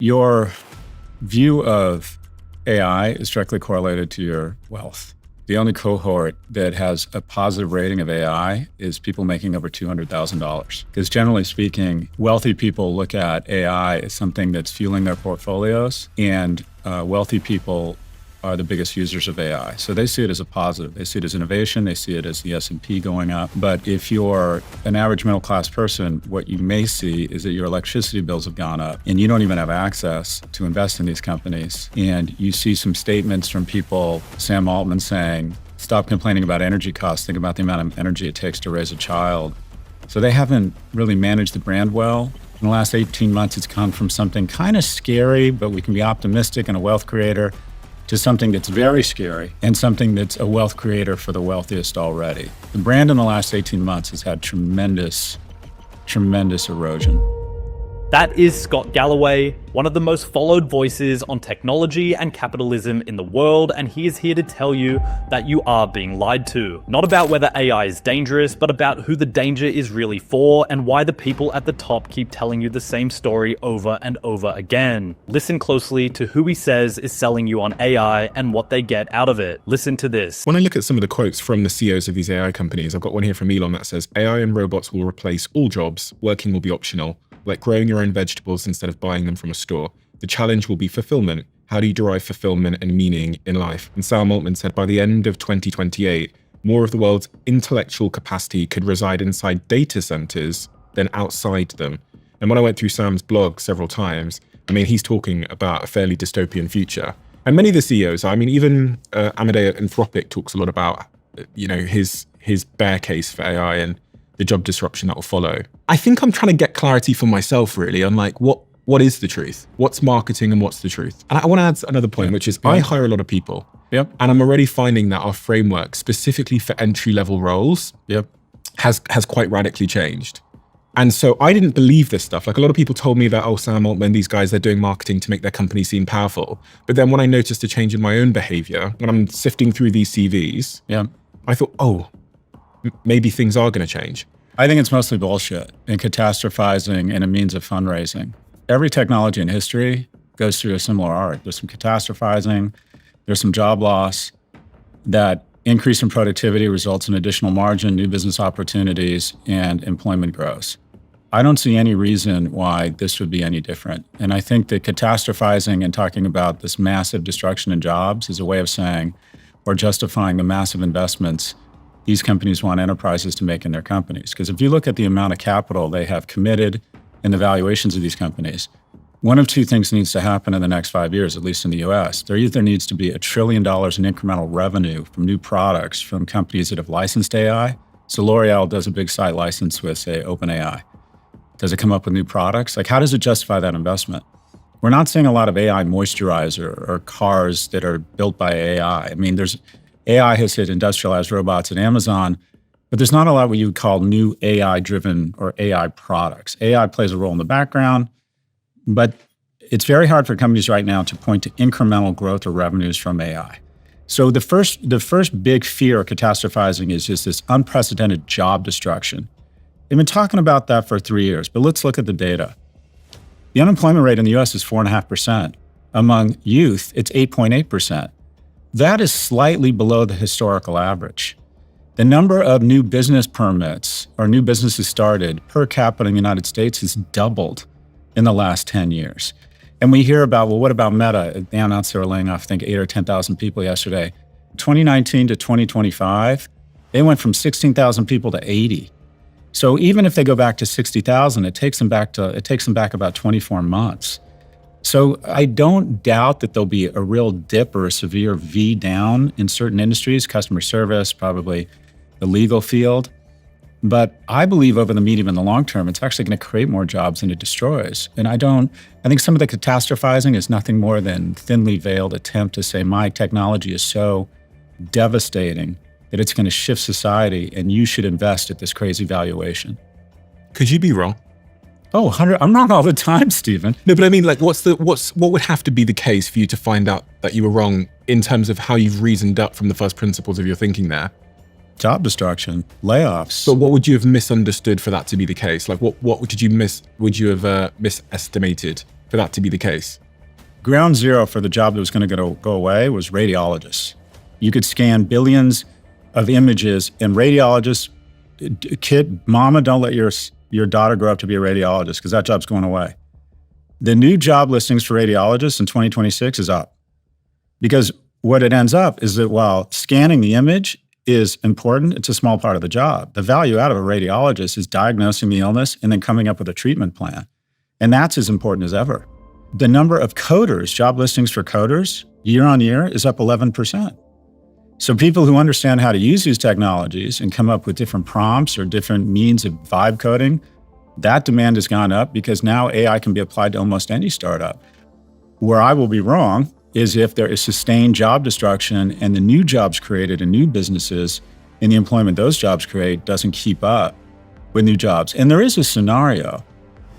Your view of AI is directly correlated to your wealth. The only cohort that has a positive rating of AI is people making over $200,000. Because generally speaking, wealthy people look at AI as something that's fueling their portfolios, and wealthy people are the biggest users of AI. So they see it as a positive. They see it as innovation. They see it as the S&P going up. But if you're an average middle class person, what you may see is that your electricity bills have gone up and you don't even have access to invest in these companies. And you see some statements from people, Sam Altman saying, stop complaining about energy costs, think about the amount of energy it takes to raise a child. So they haven't really managed the brand well. In the last 18 months, it's gone from something kind of scary, but we can be optimistic and a wealth creator, to something that's very scary and something that's a wealth creator for the wealthiest already. The brand in the last 18 months has had tremendous erosion. That is Scott Galloway, one of the most followed voices on technology and capitalism in the world, and he is here to tell you that you are being lied to. Not about whether AI is dangerous, but about who the danger is really for and why the people at the top keep telling you the same story over and over again. Listen closely to who he says is selling you on AI and what they get out of it. Listen to this. When I look at some of the quotes from the CEOs of these AI companies, I've got one here from Elon that says, AI and robots will replace all jobs, working will be optional. Like growing your own vegetables instead of buying them from a store. The challenge will be fulfillment. How do you derive fulfillment and meaning in life? And Sam Altman said by the end of 2028, more of the world's intellectual capacity could reside inside data centers than outside them. And when I went through Sam's blog several times, I mean, he's talking about a fairly dystopian future. And many of the CEOs, I mean, even Amedeo Anthropic talks a lot about, his bear case for AI and the job disruption that will follow. I think I'm trying to get clarity for myself really on like what is the truth? What's marketing and what's the truth? And I want to add another point, which is I hire a lot of people. Yep. And I'm already finding that our framework, specifically for entry-level roles, has quite radically changed. And so I didn't believe this stuff. Like a lot of people told me that, oh, Sam Altman, these guys, they're doing marketing to make their company seem powerful. But then when I noticed a change in my own behavior, when I'm sifting through these CVs, I thought, oh, maybe things are going to change. I think it's mostly bullshit and catastrophizing and a means of fundraising. Every technology in history goes through a similar arc. There's some catastrophizing, there's some job loss. That increase in productivity results in additional margin, new business opportunities, and employment grows. I don't see any reason why this would be any different. And I think that catastrophizing and talking about this massive destruction in jobs is a way of saying or justifying the massive investments these companies want enterprises to make in their companies. Because if you look at the amount of capital they have committed and the valuations of these companies, one of two things needs to happen in the next 5 years, at least in the US. There either needs to be $1 trillion in incremental revenue from new products from companies that have licensed AI. So L'Oreal does a big site license with, say, OpenAI. Does it come up with new products? Like, how does it justify that investment? We're not seeing a lot of AI moisturizer or cars that are built by AI. I mean, AI has hit industrialized robots at Amazon, but there's not a lot what you would call new AI-driven or AI products. AI plays a role in the background, but it's very hard for companies right now to point to incremental growth or revenues from AI. So the first big fear of catastrophizing is just this unprecedented job destruction. They've been talking about that for 3 years, but let's look at the data. The unemployment rate in the US is 4.5%. Among youth, it's 8.8%. That is slightly below the historical average. The number of new business permits or new businesses started per capita in the United States has doubled in the last 10 years. And we hear about, well, what about Meta? They announced they were laying off, I think, 8,000 or 10,000 people yesterday. 2019 to 2025, they went from 16,000 people to 80. So even if they go back to 60,000, it takes them back about 24 months. So I don't doubt that there'll be a real dip or a severe V down in certain industries, customer service, probably the legal field. But I believe over the medium and the long term, it's actually going to create more jobs than it destroys. And I think some of the catastrophizing is nothing more than thinly veiled attempt to say my technology is so devastating that it's going to shift society and you should invest at this crazy valuation. Could you be wrong? Oh, I'm wrong all the time, Stephen. No, but I mean, like, what would have to be the case for you to find out that you were wrong in terms of how you've reasoned up from the first principles of your thinking there? Job destruction, layoffs. But what would you have misunderstood for that to be the case? Like, what would you have misestimated? for that to be the case? Ground zero for the job that was going to go away was radiologists. You could scan billions of images, and radiologists, mama, don't let your daughter grow up to be a radiologist because that job's going away. The new job listings for radiologists in 2026 is up. Because what it ends up is that while scanning the image is important, it's a small part of the job. The value out of a radiologist is diagnosing the illness and then coming up with a treatment plan. And that's as important as ever. The number of coders, job listings for coders, year on year is up 11%. So people who understand how to use these technologies and come up with different prompts or different means of vibe coding, that demand has gone up because now AI can be applied to almost any startup. Where I will be wrong is if there is sustained job destruction and the new jobs created in new businesses and the employment those jobs create doesn't keep up with new jobs. And there is a scenario.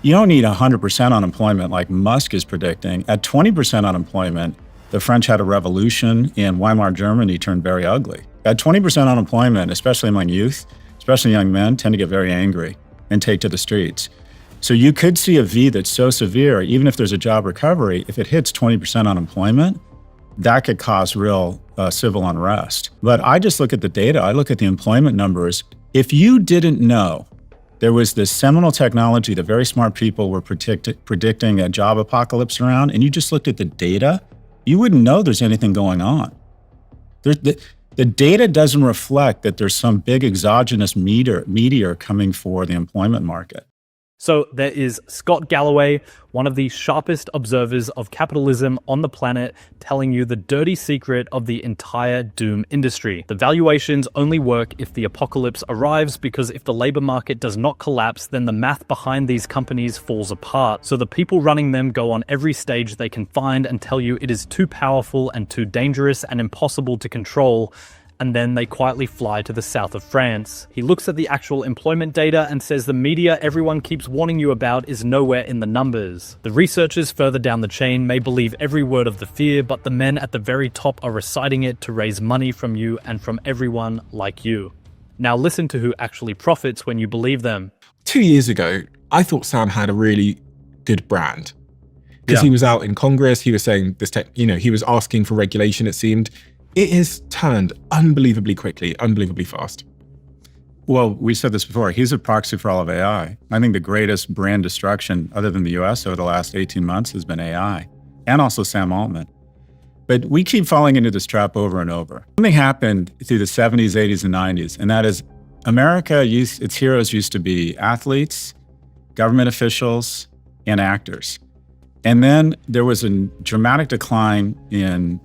You don't need 100% unemployment like Musk is predicting. At 20% unemployment, the French had a revolution and Weimar Germany turned very ugly. At 20% unemployment, especially among youth, especially young men, tend to get very angry and take to the streets. So you could see a V that's so severe, even if there's a job recovery, if it hits 20% unemployment, that could cause real civil unrest. But I just look at the data. I look at the employment numbers. If you didn't know there was this seminal technology that very smart people were predicting a job apocalypse around, and you just looked at the data, you wouldn't know there's anything going on. The data doesn't reflect that there's some big exogenous meteor coming for the employment market. So there is Scott Galloway, one of the sharpest observers of capitalism on the planet, telling you the dirty secret of the entire doom industry. The valuations only work if the apocalypse arrives, because if the labor market does not collapse, then the math behind these companies falls apart. So the people running them go on every stage they can find and tell you it is too powerful and too dangerous and impossible to control, and then they quietly fly to the south of France. He looks at the actual employment data and says the media everyone keeps warning you about is nowhere in the numbers. The researchers further down the chain may believe every word of the fear, but the men at the very top are reciting it to raise money from you and from everyone like you. Now listen to who actually profits when you believe them. 2 years ago, I thought Sam had a really good brand. Because he was out in Congress, he was saying this he was asking for regulation, it seemed. It has turned unbelievably quickly, unbelievably fast. Well, we said this before. He's a proxy for all of AI. I think the greatest brand destruction, other than the US over the last 18 months, has been AI, and also Sam Altman. But we keep falling into this trap over and over. Something happened through the 70s, 80s, and 90s, and that is America, its heroes used to be athletes, government officials, and actors. And then there was a dramatic decline in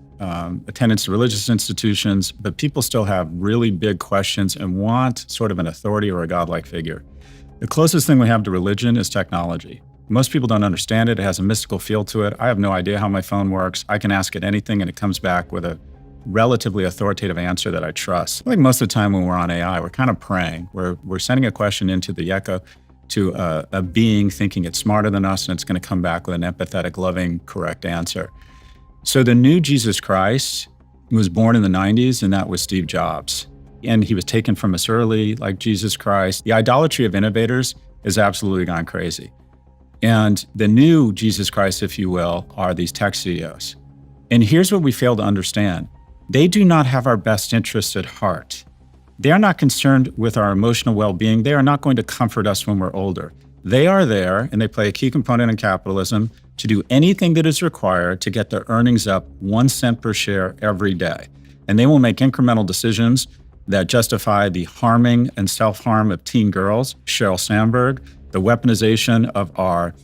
attendance to religious institutions, but people still have really big questions and want sort of an authority or a godlike figure. The closest thing we have to religion is technology. Most people don't understand it. It has a mystical feel to it. I have no idea how my phone works. I can ask it anything and it comes back with a relatively authoritative answer that I trust. I think most of the time when we're on AI, we're kind of praying. We're sending a question into the echo to a being thinking it's smarter than us and it's going to come back with an empathetic, loving, correct answer. So the new Jesus Christ was born in the 90s, and that was Steve Jobs. And he was taken from us early, like Jesus Christ. The idolatry of innovators has absolutely gone crazy. And the new Jesus Christ, if you will, are these tech CEOs. And here's what we fail to understand. They do not have our best interests at heart. They are not concerned with our emotional well-being. They are not going to comfort us when we're older. They are there, and they play a key component in capitalism, to do anything that is required to get their earnings up 1 cent per share every day. And they will make incremental decisions that justify the harming and self-harm of teen girls, Sheryl Sandberg, the weaponization of our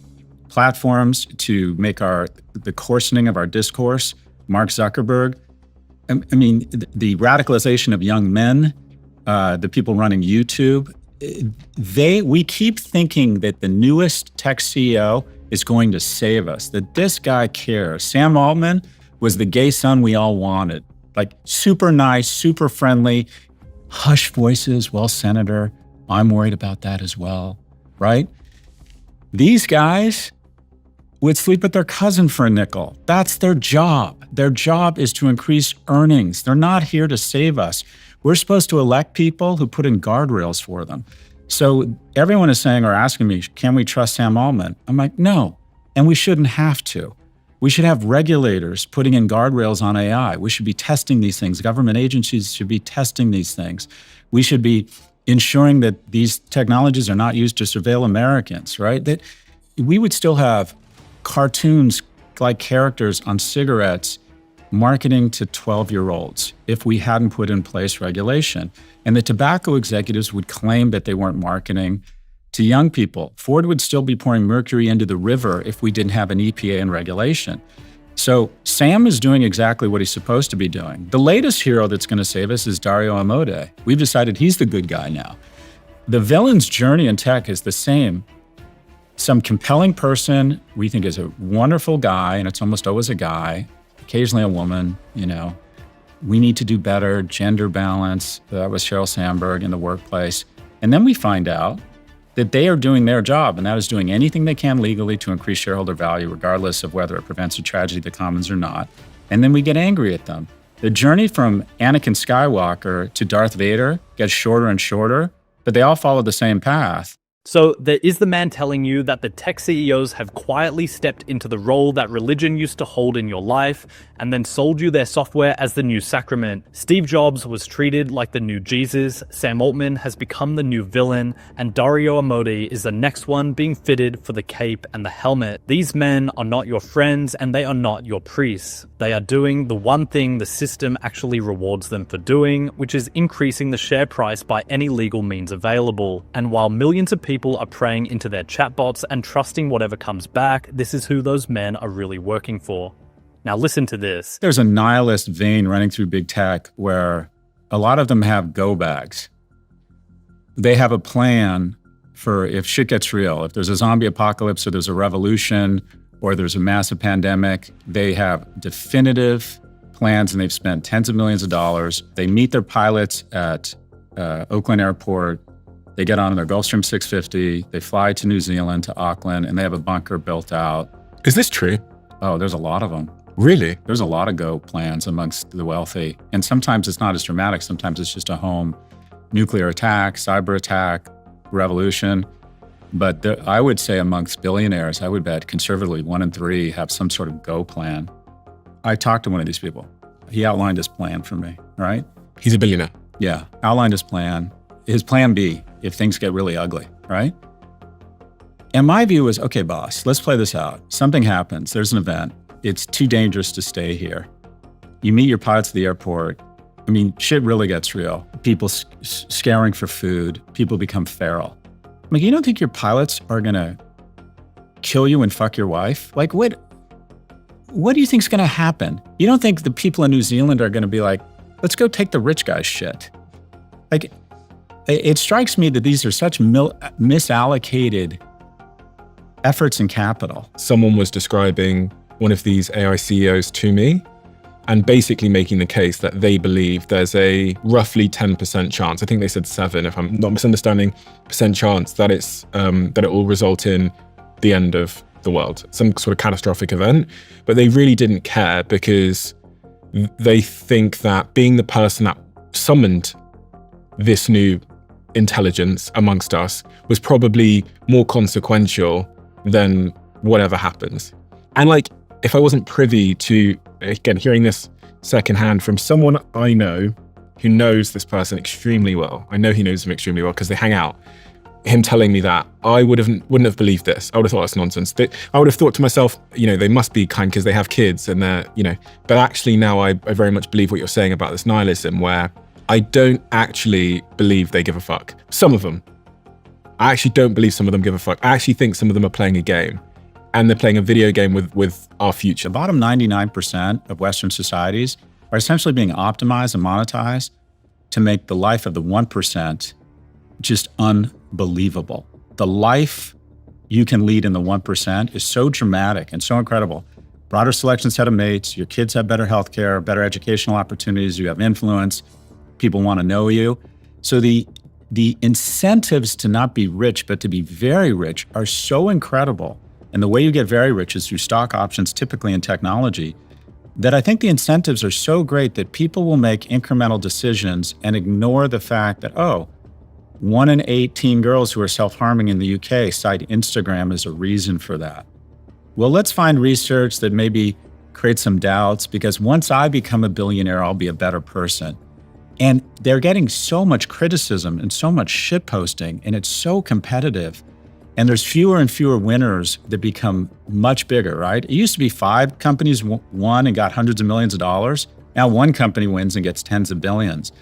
platforms to make the coarsening of our discourse, Mark Zuckerberg. I mean, the radicalization of young men, the people running YouTube. We keep thinking that the newest tech CEO is going to save us, that this guy cares. Sam Altman was the gay son we all wanted, like super nice, super friendly, hush voices. Well, Senator, I'm worried about that as well, right? These guys would sleep with their cousin for a nickel. That's their job. Their job is to increase earnings. They're not here to save us. We're supposed to elect people who put in guardrails for them. So everyone is saying or asking me, can we trust Sam Altman? I'm like, no, And we shouldn't have to. We should have regulators putting in guardrails on AI. We should be testing these things. Government agencies should be testing these things. We should be ensuring that these technologies are not used to surveil Americans, right? That we would still have cartoons like characters on cigarettes marketing to 12-year-olds if we hadn't put in place regulation. And the tobacco executives would claim that they weren't marketing to young people. Ford would still be pouring mercury into the river if we didn't have an EPA and regulation. So Sam is doing exactly what he's supposed to be doing. The latest hero that's going to save us is Dario Amodei. We've decided he's the good guy now. The villain's journey in tech is the same. Some compelling person we think is a wonderful guy, and it's almost always a guy, occasionally a woman, We need to do better, gender balance. That was Sheryl Sandberg in the workplace. And then we find out that they are doing their job, and that is doing anything they can legally to increase shareholder value, regardless of whether it prevents a tragedy of the commons or not. And then we get angry at them. The journey from Anakin Skywalker to Darth Vader gets shorter and shorter, but they all follow the same path. So there is the man telling you that the tech CEOs have quietly stepped into the role that religion used to hold in your life and then sold you their software as the new sacrament. Steve Jobs was treated like the new Jesus, Sam Altman has become the new villain, and Dario Amodei is the next one being fitted for the cape and the helmet. These men are not your friends and they are not your priests. They are doing the one thing the system actually rewards them for doing, which is increasing the share price by any legal means available. And while millions of people are praying into their chatbots and trusting whatever comes back, this is who those men are really working for. Now listen to this. There's a nihilist vein running through big tech where a lot of them have go bags. They have a plan for if shit gets real, if there's a zombie apocalypse or there's a revolution or there's a massive pandemic, they have definitive plans and they've spent tens of millions of dollars. They meet their pilots at Oakland Airport. They get on their Gulfstream 650, they fly to New Zealand, to Auckland, and they have a bunker built out. Is this true? Oh, there's a lot of them. Really? There's a lot of go plans amongst the wealthy. And sometimes it's not as dramatic. Sometimes it's just a home nuclear attack, cyber attack, revolution. But I would say amongst billionaires, I would bet conservatively 1 in 3 have some sort of go plan. I talked to one of these people. He outlined his plan for me, right? He's a billionaire. Yeah, outlined his plan. His plan B, if things get really ugly, right? And my view is, okay, boss, let's play this out. Something happens, there's an event. It's too dangerous to stay here. You meet your pilots at the airport. I mean, shit really gets real. People scaring for food. People become feral. Like, you don't think your pilots are gonna kill you and fuck your wife? Like, what do you think's gonna happen? You don't think the people in New Zealand are gonna be like, let's go take the rich guy's shit? Like, it strikes me that these are such misallocated efforts and capital. Someone was describing one of these AI CEOs to me and basically making the case that they believe there's a roughly 10% chance, I think they said 7 if I'm not misunderstanding, percent chance that that it will result in the end of the world, some sort of catastrophic event. But they really didn't care because they think that being the person that summoned this new intelligence amongst us was probably more consequential than whatever happens. And like, if I wasn't privy to, again, hearing this secondhand from someone I know who knows this person extremely well, I know he knows him extremely well because they hang out, him telling me that, I wouldn't have believed this. I would have thought it's nonsense. I would have thought to myself, they must be kind because they have kids and they're, but actually now I very much believe what you're saying about this nihilism, where I don't actually believe they give a fuck. Some of them. I actually don't believe some of them give a fuck. I actually think some of them are playing a game. And they're playing a video game with our future. The bottom 99% of Western societies are essentially being optimized and monetized to make the life of the 1% just unbelievable. The life you can lead in the 1% is so dramatic and so incredible. Broader selection set of mates, your kids have better healthcare, better educational opportunities, you have influence, people want to know you. So the incentives to not be rich, but to be very rich are so incredible. And the way you get very rich is through stock options, typically in technology, that I think the incentives are so great that people will make incremental decisions and ignore the fact that, 1 in 8 teen girls who are self-harming in the UK cite Instagram as a reason for that. Well, let's find research that maybe creates some doubts, because once I become a billionaire, I'll be a better person. And they're getting so much criticism and so much shitposting, and it's so competitive. And there's fewer and fewer winners that become much bigger, right? It used to be 5 companies won and got hundreds of millions of dollars. Now 1 company wins and gets tens of billions.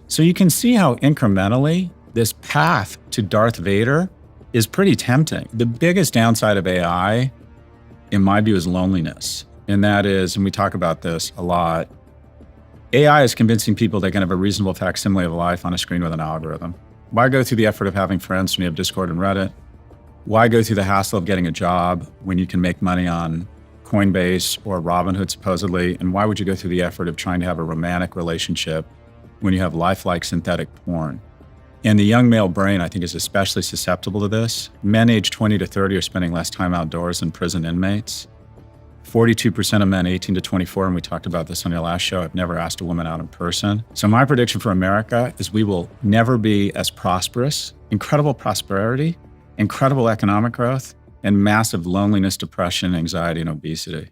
So you can see how incrementally this path to Darth Vader is pretty tempting. The biggest downside of AI, in my view, is loneliness. And that is, and we talk about this a lot, AI is convincing people they can have a reasonable facsimile of life on a screen with an algorithm. Why go through the effort of having friends when you have Discord and Reddit? Why go through the hassle of getting a job when you can make money on Coinbase or Robinhood supposedly? And why would you go through the effort of trying to have a romantic relationship when you have lifelike synthetic porn? And the young male brain, I think, is especially susceptible to this. Men aged 20 to 30 are spending less time outdoors than prison inmates. 42% of men 18 to 24, and we talked about this on your last show, have never asked a woman out in person. So my prediction for America is we will never be as prosperous, incredible prosperity, incredible economic growth, and massive loneliness, depression, anxiety, and obesity.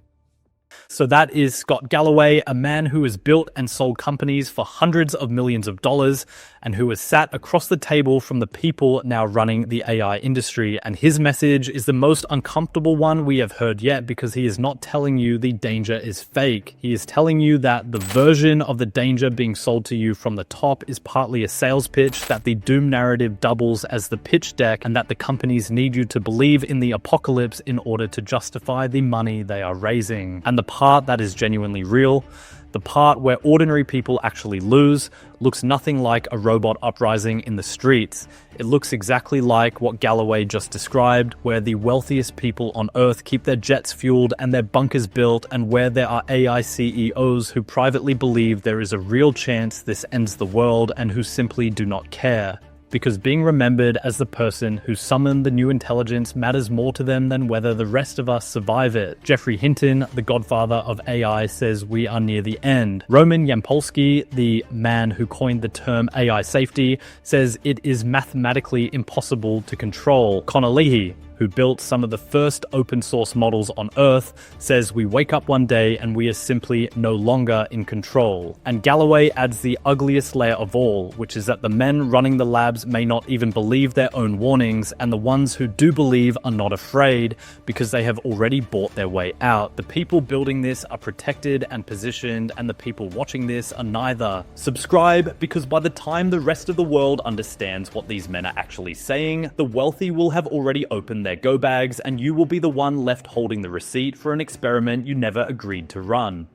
So that is Scott Galloway, a man who has built and sold companies for hundreds of millions of dollars and who has sat across the table from the people now running the AI industry. And his message is the most uncomfortable one we have heard yet, because he is not telling you the danger is fake. He is telling you that the version of the danger being sold to you from the top is partly a sales pitch, that the doom narrative doubles as the pitch deck, and that the companies need you to believe in the apocalypse in order to justify the money they are raising. And the part that is genuinely real, the part where ordinary people actually lose, looks nothing like a robot uprising in the streets. It looks exactly like what Galloway just described, where the wealthiest people on Earth keep their jets fueled and their bunkers built, and where there are AI CEOs who privately believe there is a real chance this ends the world and who simply do not care. Because being remembered as the person who summoned the new intelligence matters more to them than whether the rest of us survive it. Jeffrey Hinton, the godfather of AI, says we are near the end. Roman Yampolsky, the man who coined the term AI safety, says it is mathematically impossible to control. Connor Leahy, who built some of the first open source models on Earth, says we wake up one day and we are simply no longer in control. And Galloway adds the ugliest layer of all, which is that the men running the labs may not even believe their own warnings, and the ones who do believe are not afraid because they have already bought their way out. The people building this are protected and positioned, and the people watching this are neither. Subscribe, because by the time the rest of the world understands what these men are actually saying, the wealthy will have already opened their go bags, and you will be the one left holding the receipt for an experiment you never agreed to run.